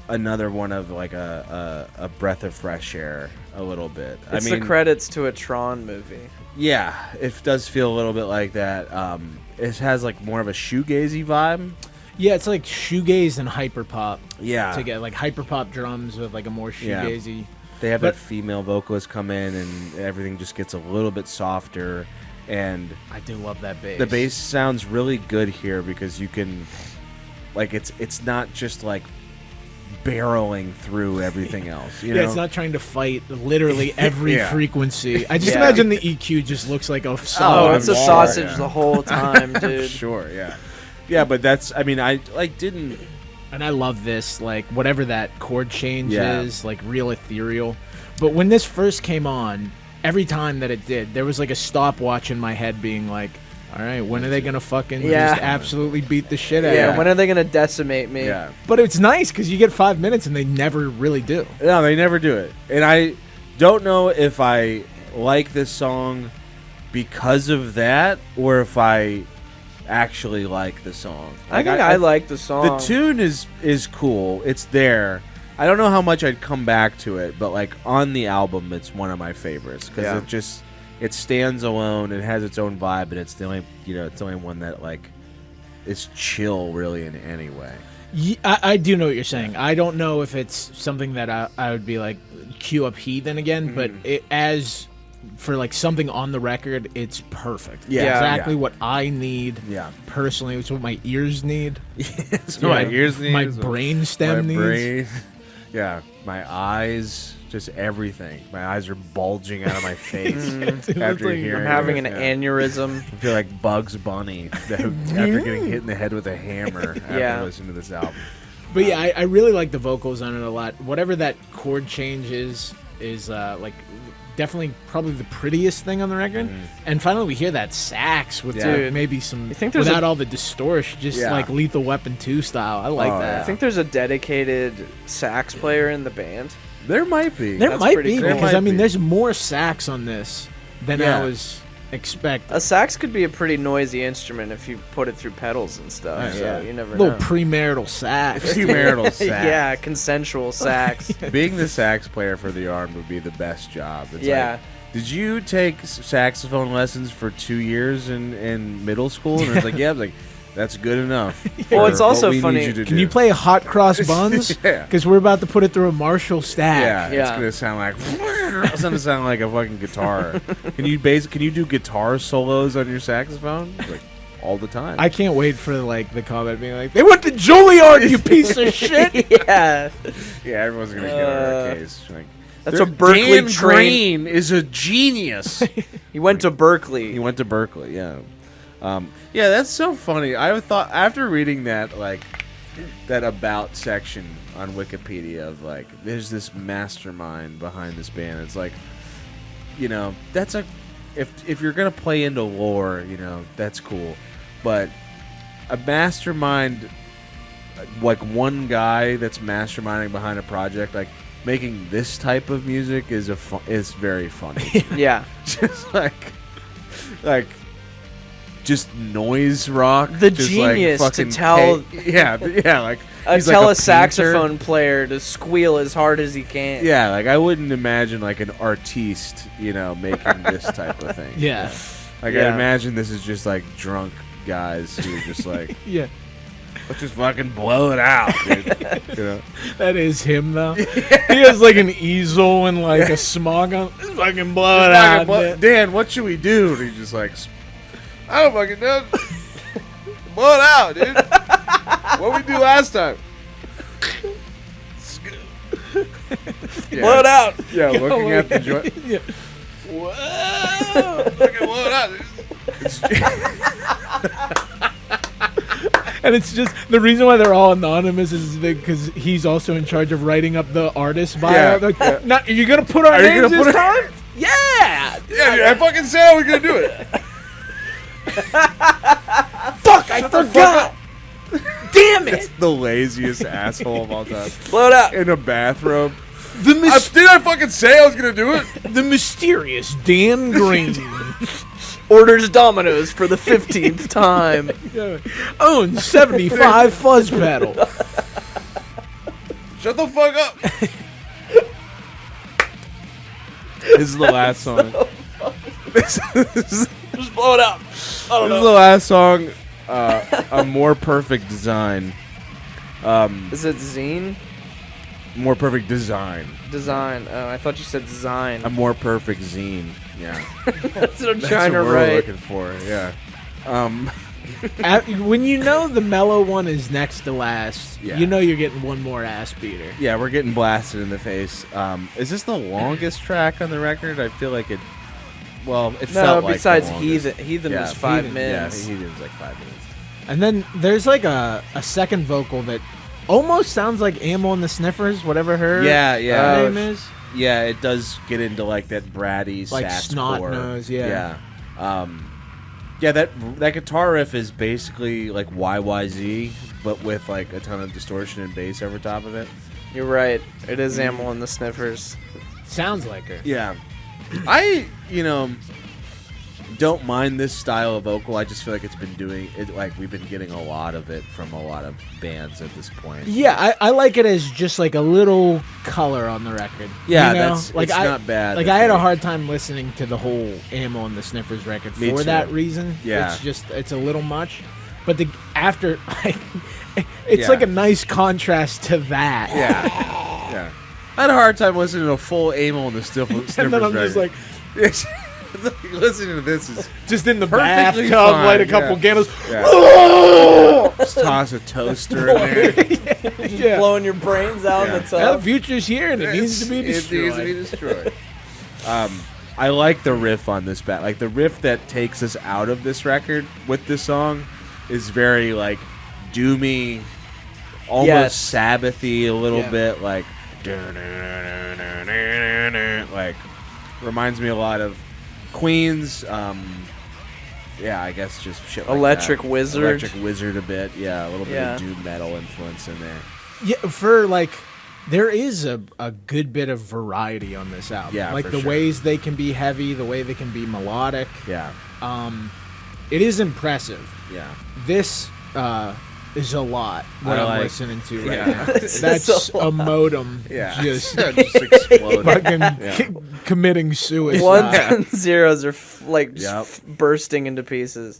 Another one of like a breath of fresh air. A little bit. It's I mean, the credits to a Tron movie. yeah, it does feel a little bit like that. It has like more of a shoegazy vibe. Yeah, it's like shoegaze and hyperpop Yeah, to get like hyperpop drums with like a more Yeah. shoegazy. they have but- a female vocalist come in, and everything just gets a little bit softer. And I do love that bass. the bass sounds really good here because you can, like, it's not just like barreling through everything else. You Yeah, know? it's not trying to fight literally every Yeah. frequency. I just Yeah. imagine the EQ just looks like a Oh, solid it's a wall. sausage yeah. the whole time, dude. Sure, yeah, yeah. But that's. I mean, I like didn't. And I love this, like whatever that chord change Yeah. is, like real ethereal. But when this first came on, every time that it did, there was like a stopwatch in my head being like, all right, when are they going to fucking Yeah. just absolutely beat the shit out Yeah, of when it? are they gonna decimate me? Yeah. But it's nice because you get 5 minutes and they never really do. No, they never do it. And I don't know if I like this song because of that or if I actually like the song. I think I like the song. The tune is cool. It's there. I don't know how much I'd come back to it, but like on the album, it's one of my favorites because it stands alone. It has its own vibe, and it's the only one that like is chill really in any way. I do know what you're saying. I don't know if it's something that I would be like cue up Heathen again, but as for like something on the record, it's perfect. Yeah, exactly what I need. Yeah, personally, it's what my ears need. My ears need. My brain stem needs. Yeah, my eyes, just everything. My eyes are bulging out of my face after hearing. I'm having an aneurysm. I feel like Bugs Bunny after getting hit in the head with a hammer after listening to this album. But yeah, I really like the vocals on it a lot. Whatever that chord change is like definitely probably the prettiest thing on the record. And finally we hear that sax with maybe some without all the distortion, just like Lethal Weapon 2 style. I like that. I think there's a dedicated sax player in the band. There might be. There might be cool. because I mean there's more sax on this than I was expecting. A sax could be a pretty noisy instrument if you put it through pedals and stuff. So you never know. Little premarital sax. Premarital sax. Yeah, consensual sax. Being the sax player for the Armed would be the best job. It's like, did you take saxophone lessons for 2 years in middle school? And it's like, I was like, that's good enough. Well, it's also funny. Can you play Hot Cross Buns? Because we're about to put it through a Marshall stack. It's gonna sound like it's gonna sound like a fucking guitar. Can you do guitar solos on your saxophone? Like all the time. I can't wait for like the comment being like, they went to Juilliard, you piece of shit. Yeah, everyone's gonna get on our case. Like, that's a Berkeley Dan Greene is a genius. He went to Berkeley. He went to Berkeley. Yeah, that's so funny. I thought after reading that, like, that about section on Wikipedia of like, there's this mastermind behind this band. It's like, that's if you're gonna play into lore, that's cool, but a mastermind, like one guy that's masterminding behind a project, like making this type of music is very funny. Yeah, just like. Just noise rock. The just genius like to tell, like tell a a saxophone player to squeal as hard as he can. Yeah, like I wouldn't imagine like an artiste, making this type of thing. Yeah, like I imagine this is just like drunk guys who are just like, let's just fucking blow it out, dude. That is him though. He has like an easel and like a smog on. Let's fucking blow it out. Dan, what should we do? And he's just like, I don't fucking know. Blow it out, dude. What we do last time? Blow it out. Yeah, looking at the joint. Whoa! Fucking blow it out, dude. And it's just the reason why they're all anonymous is because he's also in charge of writing up the artist bio. Are you gonna put our names this time? Yeah, dude, I fucking said I was gonna do it. Fuck! I forgot. Damn it! It's the laziest asshole of all time. Blow it out. In a bathrobe. Did I fucking say I was gonna do it? The mysterious Dan Greene orders Domino's for the 15th time. Owns 75 fuzz pedals. Shut the fuck up. This is the last song. Just blow it out. I don't know. This is the last song. A More Perfect Design. Is it Zine? More Perfect Design. Design. Oh, I thought you said design. A More Perfect Zine. Yeah. That's what I'm That's trying what to we're write. looking for. Yeah. When you know the mellow one is next to last, Yeah. you know you're getting one more ass beater. Yeah, we're getting blasted in the face. Is this the longest track on the record? I feel like it. Well, it felt like besides the longest. Heathen was 5 minutes. Yeah, Heathen was like 5 minutes. And then there's like a second vocal that almost sounds like Ammo and the Sniffers, whatever her name is. Yeah, it does get into like that bratty, like sass snot core. nose. Yeah. That guitar riff is basically like YYZ, but with like a ton of distortion and bass over top of it. You're right. It is Amel and the Sniffers. Sounds like her. Yeah. don't mind this style of vocal. I just feel like it's been doing it. Like we've been getting a lot of it from a lot of bands at this point. Yeah, I like it as just like a little color on the record. Yeah, you know? it's not bad. Like I had a hard time listening to the whole Ammo and the Sniffers record Me for too. that reason. Yeah. It's a little much. But it's like a nice contrast to that. Yeah, yeah. I had a hard time listening to a full Amel and the Sniffers And then I'm record. just like, It's like listening to this is just in the perfectly bathtub, fine, light a couple yeah. candles. Yeah. Just toss a toaster in there. Yeah. Blowing your brains out in the Well, tub. the future's here and it needs to be destroyed. It needs to be destroyed. I like the riff on this bat. Like the riff that takes us out of this record with this song is very like doomy, almost Yes. Sabbathy a little Yeah. bit. Like reminds me a lot of Queen's. Yeah, I guess just shit like Electric that. Wizard. Electric Wizard a bit. Yeah, a little bit Yeah. of doom metal influence in there. Yeah, for like, there is a good bit of variety on this album. Yeah, like for the sure. ways they can be heavy, the way they can be melodic. Yeah, It is impressive. yeah. This is a lot what I I'm like- listening to right yeah. now. This is That's a a modem Yeah, just just exploding. fucking Yeah. committing suicide. Ones and zeros are just Yep. bursting into pieces.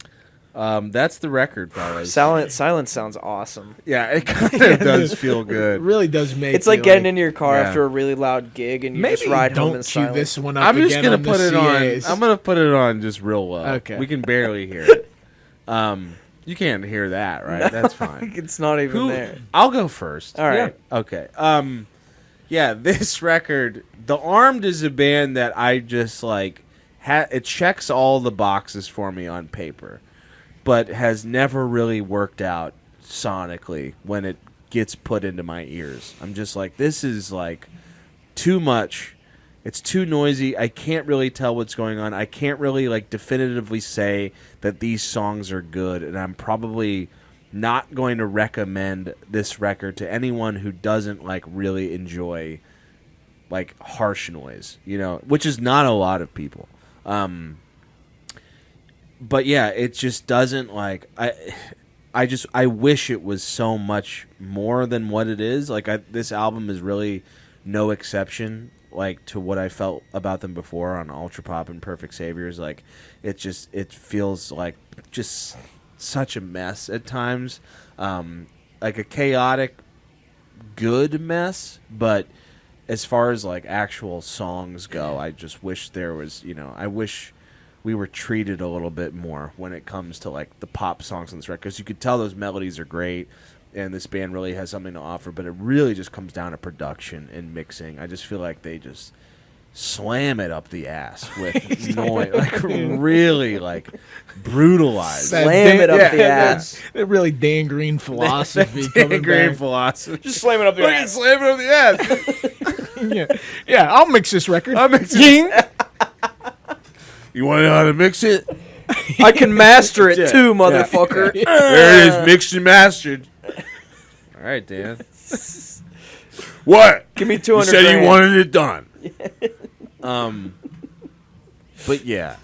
That's the record, fellas. Silence sounds awesome. Yeah, it kind of does feel It good. really does make It's like you, getting into your car Yeah. after a really loud gig and you maybe just ride home in don't cue silence. this one up I'm just again gonna on the put it on. CAs. I'm gonna put it on just real low. Okay. we can barely hear it. You can't hear that, right? That's fine. It's not even there. I'll go first. All right. Okay. Yeah, this record, The Armed is a band that I just like. It checks all the boxes for me on paper, but has never really worked out sonically when it gets put into my ears. I'm just like, this is like too much. It's too noisy. I can't really tell what's going on. I can't really like definitively say that these songs are good, and I'm probably not going to recommend this record to anyone who doesn't like really enjoy like harsh noise, you know, which is not a lot of people. But yeah, it just doesn't like I wish it was so much more than what it is. Like this album is really no exception like to what I felt about them before on Ultrapop and Perfect Saviors. Like it feels like just such a mess at times. Like a chaotic good mess, but as far as like actual songs go, I just wish there was, you know, I wish we were treated a little bit more when it comes to like the pop songs on this record, because you could tell those melodies are great and this band really has something to offer, but it really just comes down to production and mixing. I just feel like they just slam it up the ass with noise, like really like brutalize. That Slam it up the ass. That really Dan Greene philosophy coming Dan Greene back. philosophy. Just slam it up the Look at ass. slam it up the ass. Yeah, I'll mix this record. I'll mix it. You want to know how to mix it? I can master it Yeah. too, motherfucker. There it is, mixed and mastered. All right, Dan. What? Give me You 200 said grand. you wanted it done. But yeah,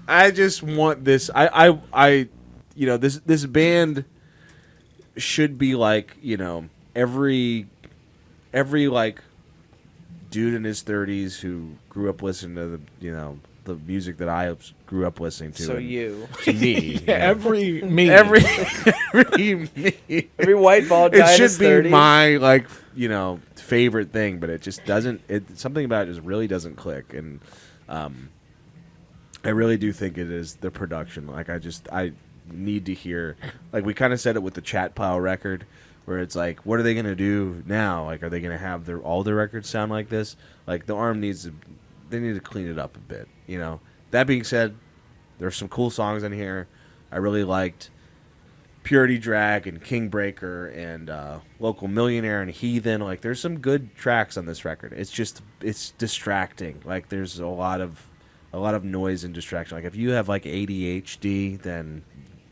I just want this. You know, this band should be like, you know, every like dude in his 30s who grew up listening to the, you know, the music that I grew up listening to. So and you. to me, Yeah, every me. every me. Every white bald guy It in his should be 30s. my like, you know, favorite thing, but it just doesn't. Something about it just really doesn't click, and I really do think it is the production. Like I need to hear, like we kind of said it with the Chat Pile record, where it's like, what are they gonna do now? Like, are they gonna have all their records sound like this? Like the Arm they need to clean it up a bit. You know. That being said, there's some cool songs in here. I really liked Purity Drag and Kingbreaker and Local Millionaire and Heathen. Like, there's some good tracks on this record. It's distracting. Like, there's a lot of noise and distraction. Like, if you have like ADHD, then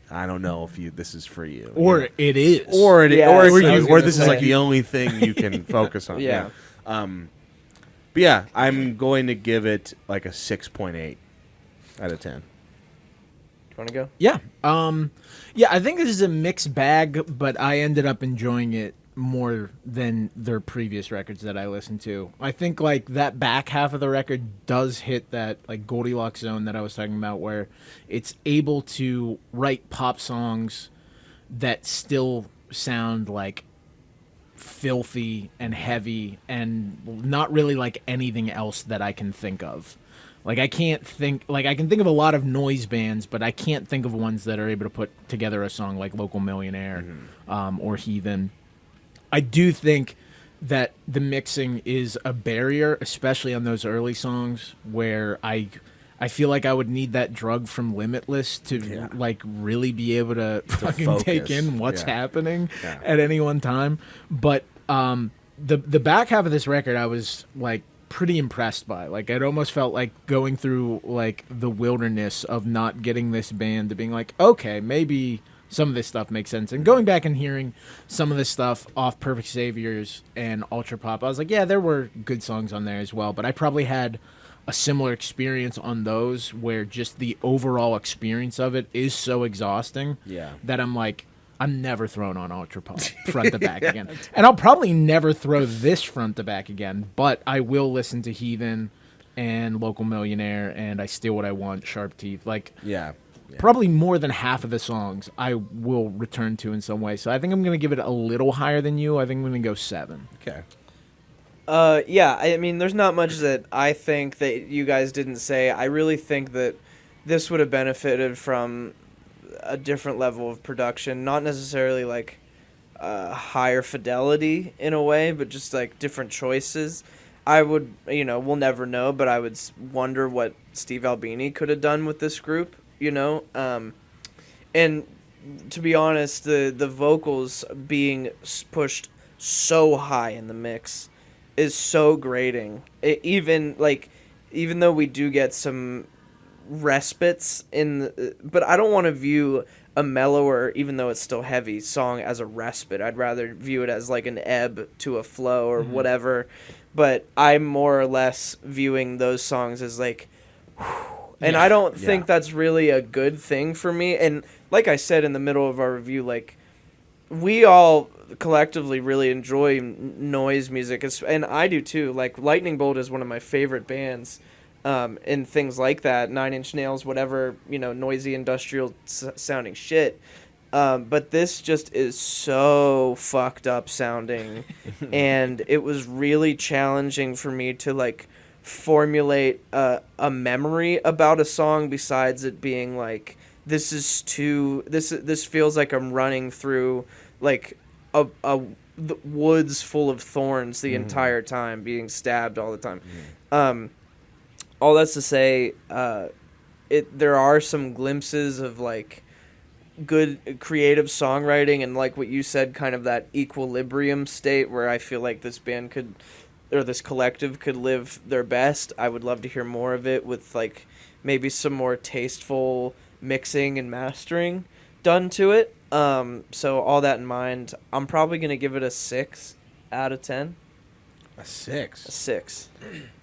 I don't know if this is for you. Or you know? it is. Yeah, or that's what I was or gonna this is like say. the only thing you can focus on. Yeah. But But yeah, I'm going to give it like a 6.8 out of 10. You want to go? Yeah. Yeah, I think this is a mixed bag, but I ended up enjoying it more than their previous records that I listened to. I think like that back half of the record does hit that like Goldilocks zone that I was talking about, where it's able to write pop songs that still sound like filthy and heavy and not really like anything else that I can think of. Like I can think of a lot of noise bands, but I can't think of ones that are able to put together a song like Local Millionaire or Heathen. I do think that the mixing is a barrier, especially on those early songs where I feel like I would need that drug from Limitless to like really be able to fucking focus. take in what's happening at any one time. But the back half of this record, I was like pretty impressed by. Like it almost felt like going through like the wilderness of not getting this band to being like, okay, maybe some of this stuff makes sense. And going back and hearing some of this stuff off Perfect Saviors and Ultrapop, I was like, yeah, there were good songs on there as well. But I probably had a similar experience on those where just the overall experience of it is so exhausting that I'm like, I'm never throwing on Ultrapop front to back again. And I'll probably never throw this front to back again, but I will listen to Heathen and Local Millionaire and I Steal What I Want, Sharp Teeth. Like, probably more than half of the songs I will return to in some way. So I think I'm going to give it a little higher than you. I think I'm going to go 7. Okay. Yeah, I mean, there's not much that I think that you guys didn't say. I really think that this would have benefited from a different level of production, not necessarily like higher fidelity in a way, but just like different choices. I would, we'll never know, but I would wonder what Steve Albini could have done with this group, and to be honest, the vocals being pushed so high in the mix is so grating. Even though we do get some respites but I don't want to view a mellower, even though it's still heavy, song as a respite. I'd rather view it as like an ebb to a flow or whatever. But I'm more or less viewing those songs as like, and I don't think that's really a good thing for me. And like I said in the middle of our review, like we all collectively really enjoy noise music, and I do too. Like Lightning Bolt is one of my favorite bands. And things like that, 9 Inch Nails, whatever, noisy industrial sounding shit. But this just is so fucked up sounding. And it was really challenging for me to like formulate a memory about a song besides it being like, this feels like I'm running through like the woods full of thorns the entire time, being stabbed all the time. All that's to say, there are some glimpses of like good creative songwriting and like what you said, kind of that equilibrium state where I feel like this band this collective could live their best. I would love to hear more of it with like maybe some more tasteful mixing and mastering done to it. So all that in mind, I'm probably going to give it a 6 out of 10. A 6? A 6.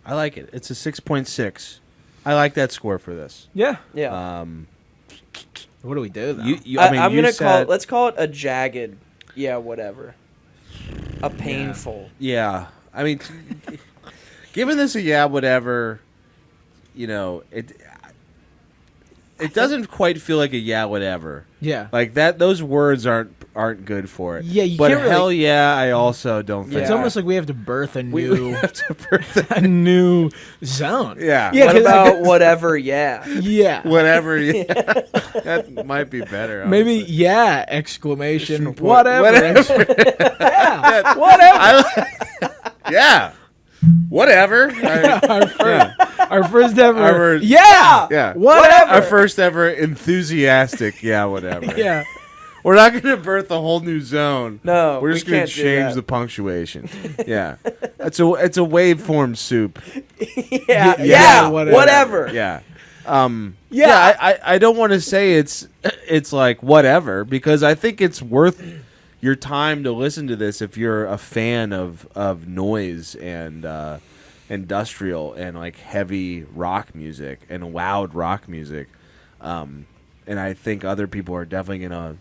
I like it. It's a 6.6. I like that score for this. Yeah. Yeah. What do we do, though? I'm going to let's call it a jagged, whatever. A painful. Yeah. I mean, giving this a whatever, it doesn't quite feel like a whatever. Yeah. Like that, those words aren't good for it. Yeah, you but can't really... hell yeah, I also don't think it's almost like we have to birth a new we have to birth a new zone. Yeah. What about whatever? Yeah. Yeah. Whatever. Yeah. That might be better. Honestly. Maybe exclamation whatever. Yeah. Whatever. Yeah. Whatever. Our first ever. Yeah. Whatever. Our first ever enthusiastic. Yeah. Whatever. Yeah. We're not going to birth a whole new zone. No, we're just going to change the punctuation. Yeah, it's a waveform soup. Yeah. Whatever. Yeah. I don't want to say it's like whatever, because I think it's worth your time to listen to this if you're a fan of noise and industrial and like heavy rock music and loud rock music. And I think other people are definitely gonna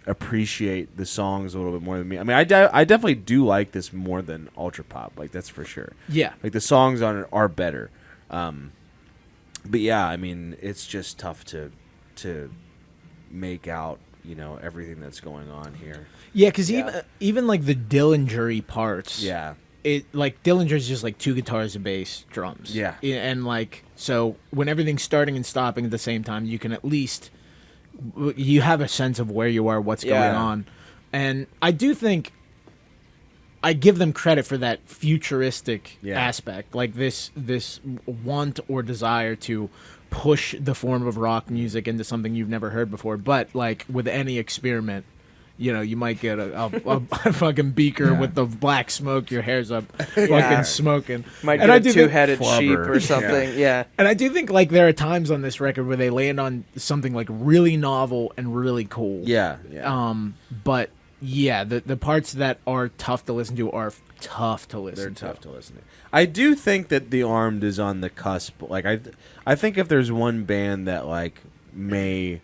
appreciate the songs a little bit more than me. I mean, I definitely do like this more than Ultrapop. Like that's for sure. Yeah. Like the songs on it are better. But yeah, I mean, it's just tough to make out, you know, everything that's going on here. Yeah, because even like the Dillinger parts. Yeah. It like Dillinger's just like 2 guitars, a bass, drums. Yeah. And like so when everything's starting and stopping at the same time, you can at least you have a sense of where you are, what's going on. And I do think I give them credit for that futuristic aspect, like this want or desire to push the form of rock music into something you've never heard before. But like with any experiment, you know, you might get a fucking beaker with the black smoke, your hair's up, fucking smoking. Might get a two-headed sheep or something. Yeah. And I do think like there are times on this record where they land on something like really novel and really cool. Yeah. But yeah, the parts that are tough to listen to are tough to listen to. They're tough to listen to. I do think that The Armed is on the cusp. Like I think if there's one band that like may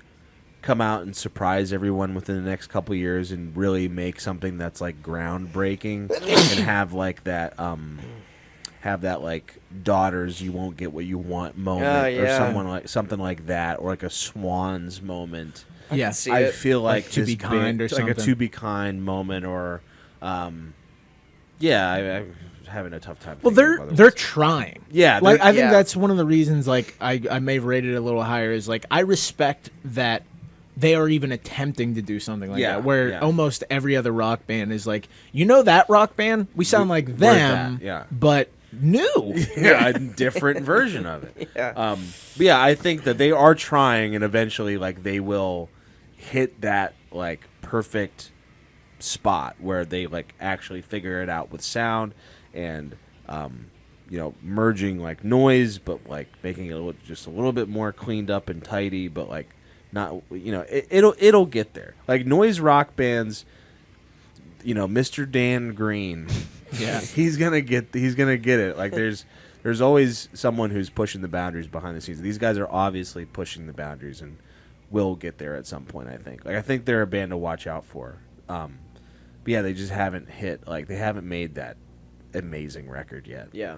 come out and surprise everyone within the next couple of years and really make something that's like groundbreaking and have that like daughters you won't get what you want moment or something like that, or like a Swans moment. Yeah, I feel like To Be Kind or something. like a To Be Kind moment, or I'm having a tough time. Well, they're trying. Yeah, like I think that's one of the reasons. Like I may have rated it a little higher. Is like I respect that they are even attempting to do something like that. Where almost every other rock band is like, you know, that rock band, we sound like them, but new. A different version of it. But yeah, I think that they are trying, and eventually, like, they will hit that like perfect spot where they like actually figure it out with sound and you know, merging like noise, but like making it just a little bit more cleaned up and tidy, but like not, you know, it'll get there. Like noise rock bands, you know, Mr. Dan Greene, he's gonna get it. Like there's always someone who's pushing the boundaries behind the scenes. These guys are obviously pushing the boundaries and will get there at some point. I think they're a band to watch out for. But yeah, they just haven't hit, like, they haven't made that amazing record yet. Yeah.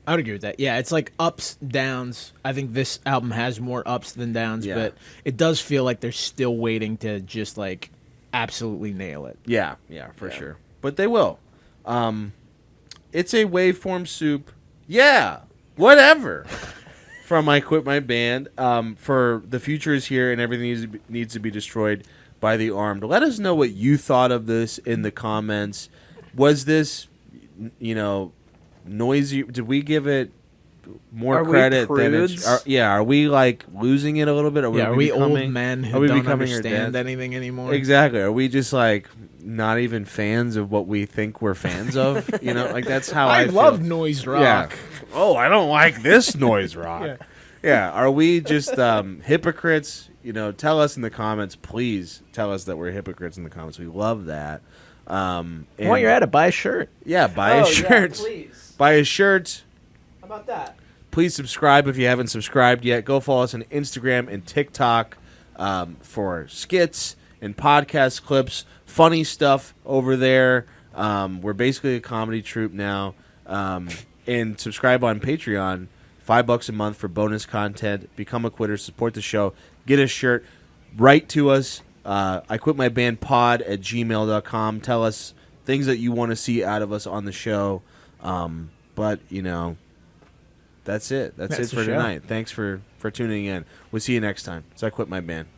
I would agree with that. Yeah, it's like ups, downs. I think this album has more ups than downs, but it does feel like they're still waiting to just like absolutely nail it. Yeah, for sure. But they will. It's a waveform soup. Yeah, whatever. From I Quit My Band. For The Future Is Here and Everything Needs to Be Destroyed by The Armed. Let us know what you thought of this in the comments. Was this, you know, noisy? Did we give it more credit than it's? Are we like losing it a little bit? Are we old men who don't understand anything anymore? Exactly. Are we just like not even fans of what we think we're fans of? You know, like that's how I love noise rock. Yeah. Oh, I don't like this noise rock. Yeah. Are we just hypocrites? You know, tell us in the comments. Please tell us that we're hypocrites in the comments. We love that. While you're at it, buy a shirt. Yeah, buy a shirt. Please. Buy a shirt. How about that? Please subscribe if you haven't subscribed yet. Go follow us on Instagram and TikTok for skits and podcast clips, funny stuff over there. We're basically a comedy troupe now. And subscribe on Patreon, $5 a month for bonus content. Become a quitter, support the show, get a shirt. Write to us. I quit my band pod at gmail.com. Tell us things that you want to see out of us on the show. But, you know, that's it. That's it for tonight. Thanks for tuning in. We'll see you next time. So I Quit My Band.